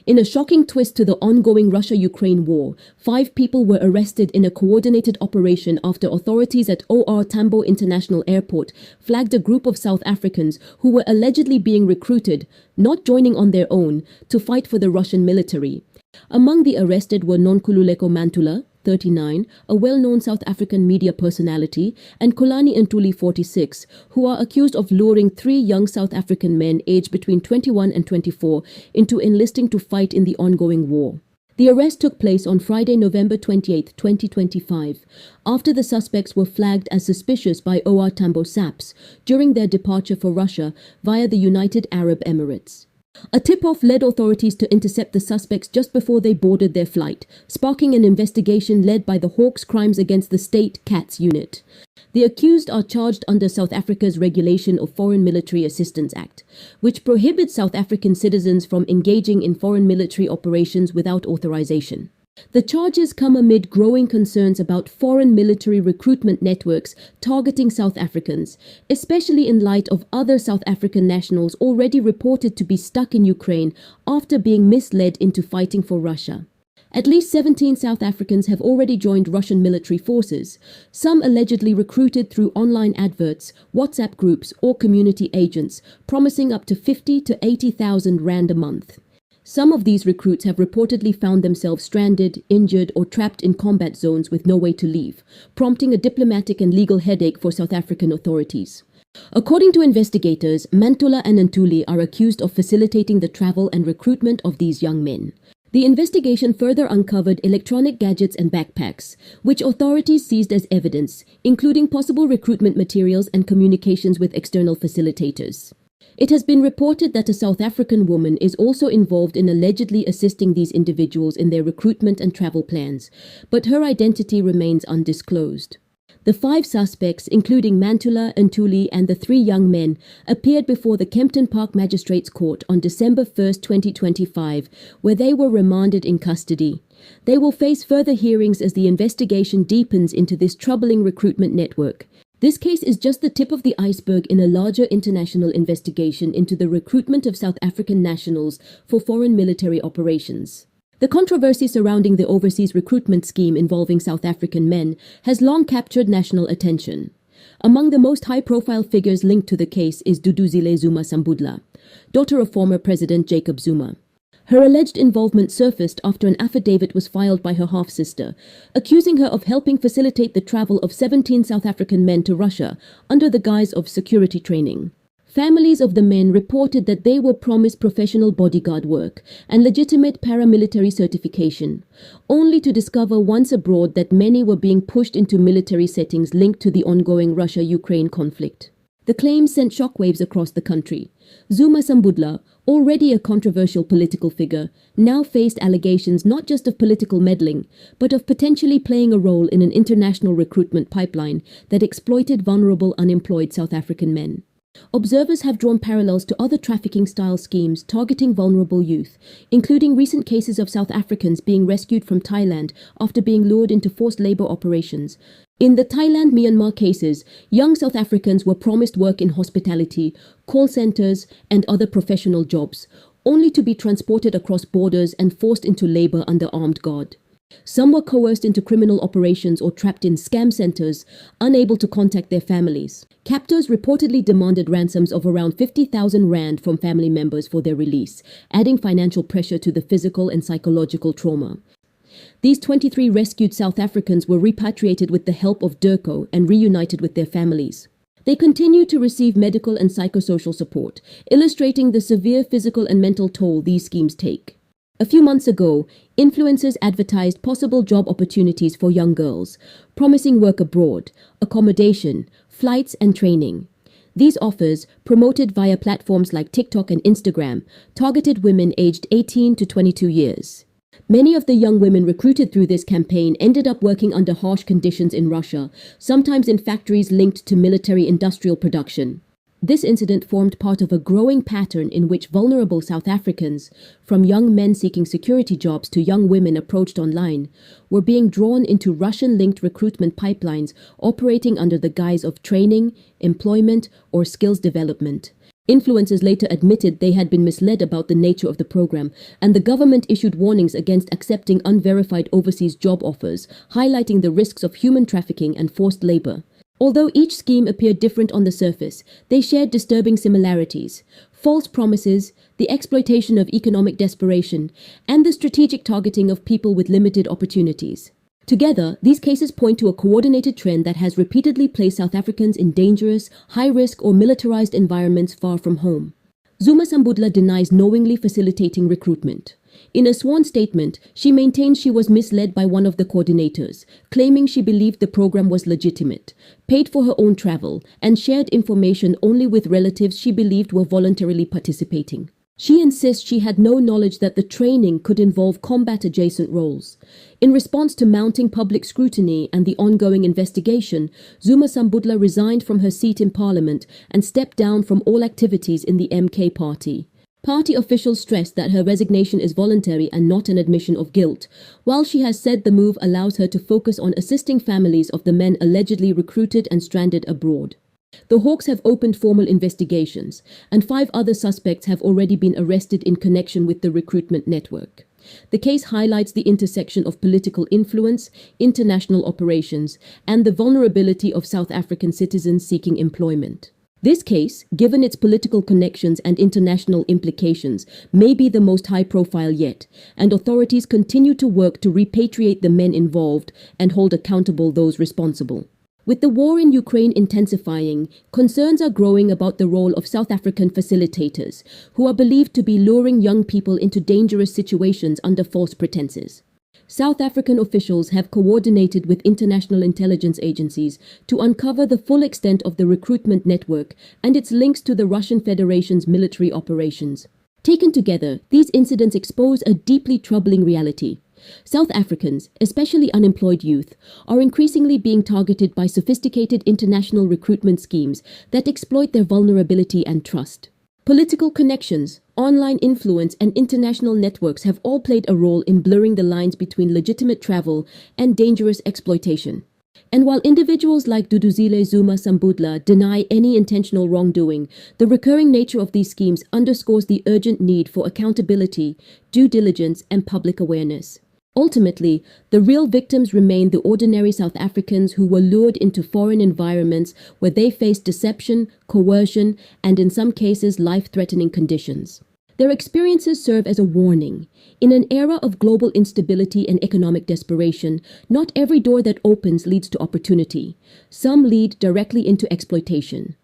In a shocking twist to the ongoing Russia-Ukraine war, 5 people were arrested in a coordinated operation after authorities at Tambo International Airport flagged a group of South Africans who were allegedly being recruited, not joining on their own, to fight for the Russian military. Among the arrested were Nonkululeko Mantula, 39, a well-known South African media personality, and Kulani Ntuli, 46, who are accused of luring 3 young South African men aged between 21 and 24 into enlisting to fight in the ongoing war. The arrest took place on Friday, November 28, 2025, after the suspects were flagged as suspicious by Tambo SAPs during their departure for Russia via the United Arab Emirates. A tip-off led authorities to intercept the suspects just before they boarded their flight, sparking an investigation led by the Hawks Crimes Against the State CATS unit. The accused are charged under South Africa's Regulation of Foreign Military Assistance Act, which prohibits South African citizens from engaging in foreign military operations without authorization. The charges come amid growing concerns about foreign military recruitment networks targeting South Africans, especially in light of other South African nationals already reported to be stuck in Ukraine after being misled into fighting for Russia. At least 17 South Africans have already joined Russian military forces, some allegedly recruited through online adverts, WhatsApp groups, or community agents, promising up to 50 to 80,000 rand a month. Some of these recruits have reportedly found themselves stranded, injured, or trapped in combat zones with no way to leave, prompting a diplomatic and legal headache for South African authorities. According to investigators, Mantula and Ntuli are accused of facilitating the travel and recruitment of these young men. The investigation further uncovered electronic gadgets and backpacks, which authorities seized as evidence, including possible recruitment materials and communications with external facilitators. It has been reported that a South African woman is also involved in allegedly assisting these individuals in their recruitment and travel plans, but her identity remains undisclosed. The 5 suspects, including Mantula, Ntuli, and the 3 young men, appeared before the Kempton Park Magistrates Court on December 1, 2025, where they were remanded in custody. They will face further hearings as the investigation deepens into this troubling recruitment network. This case is just the tip of the iceberg in a larger international investigation into the recruitment of South African nationals for foreign military operations. The controversy surrounding the overseas recruitment scheme involving South African men has long captured national attention. Among the most high-profile figures linked to the case is Duduzile Zuma Sambudla, daughter of former President Jacob Zuma. Her alleged involvement surfaced after an affidavit was filed by her half-sister, accusing her of helping facilitate the travel of 17 South African men to Russia under the guise of security training. Families of the men reported that they were promised professional bodyguard work and legitimate paramilitary certification, only to discover once abroad that many were being pushed into military settings linked to the ongoing Russia-Ukraine conflict. The claims sent shockwaves across the country. Zuma Sambudla, already a controversial political figure, now faced allegations not just of political meddling, but of potentially playing a role in an international recruitment pipeline that exploited vulnerable unemployed South African men. Observers have drawn parallels to other trafficking-style schemes targeting vulnerable youth, including recent cases of South Africans being rescued from Thailand after being lured into forced labor operations. In the Thailand-Myanmar cases, young South Africans were promised work in hospitality, call centers, and other professional jobs, only to be transported across borders and forced into labor under armed guard. Some were coerced into criminal operations or trapped in scam centers, unable to contact their families. Captors reportedly demanded ransoms of around 50,000 rand from family members for their release, adding financial pressure to the physical and psychological trauma. These 23 rescued South Africans were repatriated with the help of DIRCO and reunited with their families. They continue to receive medical and psychosocial support, illustrating the severe physical and mental toll these schemes take. A few months ago, influencers advertised possible job opportunities for young girls, promising work abroad, accommodation, flights, and training. These offers, promoted via platforms like TikTok and Instagram, targeted women aged 18 to 22 years. Many of the young women recruited through this campaign ended up working under harsh conditions in Russia, sometimes in factories linked to military-industrial production. This incident formed part of a growing pattern in which vulnerable South Africans, from young men seeking security jobs to young women approached online, were being drawn into Russian-linked recruitment pipelines operating under the guise of training, employment, or skills development. Influencers later admitted they had been misled about the nature of the program, and the government issued warnings against accepting unverified overseas job offers, highlighting the risks of human trafficking and forced labor. Although each scheme appeared different on the surface, they shared disturbing similarities: false promises, the exploitation of economic desperation, and the strategic targeting of people with limited opportunities. Together, these cases point to a coordinated trend that has repeatedly placed South Africans in dangerous, high-risk or militarized environments far from home. Zuma Sambudla denies knowingly facilitating recruitment. In a sworn statement, she maintains she was misled by one of the coordinators, claiming she believed the program was legitimate, paid for her own travel, and shared information only with relatives she believed were voluntarily participating. She insists she had no knowledge that the training could involve combat-adjacent roles. In response to mounting public scrutiny and the ongoing investigation, Zuma Sambudla resigned from her seat in parliament and stepped down from all activities in the MK party. Party officials stressed that her resignation is voluntary and not an admission of guilt, while she has said the move allows her to focus on assisting families of the men allegedly recruited and stranded abroad. The Hawks have opened formal investigations, and 5 other suspects have already been arrested in connection with the recruitment network. The case highlights the intersection of political influence, international operations, and the vulnerability of South African citizens seeking employment. This case, given its political connections and international implications, may be the most high-profile yet, and authorities continue to work to repatriate the men involved and hold accountable those responsible. With the war in Ukraine intensifying, concerns are growing about the role of South African facilitators, who are believed to be luring young people into dangerous situations under false pretenses. South African officials have coordinated with international intelligence agencies to uncover the full extent of the recruitment network and its links to the Russian Federation's military operations. Taken together, these incidents expose a deeply troubling reality. South Africans, especially unemployed youth, are increasingly being targeted by sophisticated international recruitment schemes that exploit their vulnerability and trust. Political connections, online influence, and international networks have all played a role in blurring the lines between legitimate travel and dangerous exploitation. And while individuals like Duduzile Zuma Sambudla deny any intentional wrongdoing, the recurring nature of these schemes underscores the urgent need for accountability, due diligence, and public awareness. Ultimately, the real victims remain the ordinary South Africans who were lured into foreign environments where they faced deception, coercion, and in some cases life-threatening conditions. Their experiences serve as a warning. In an era of global instability and economic desperation, not every door that opens leads to opportunity. Some lead directly into exploitation.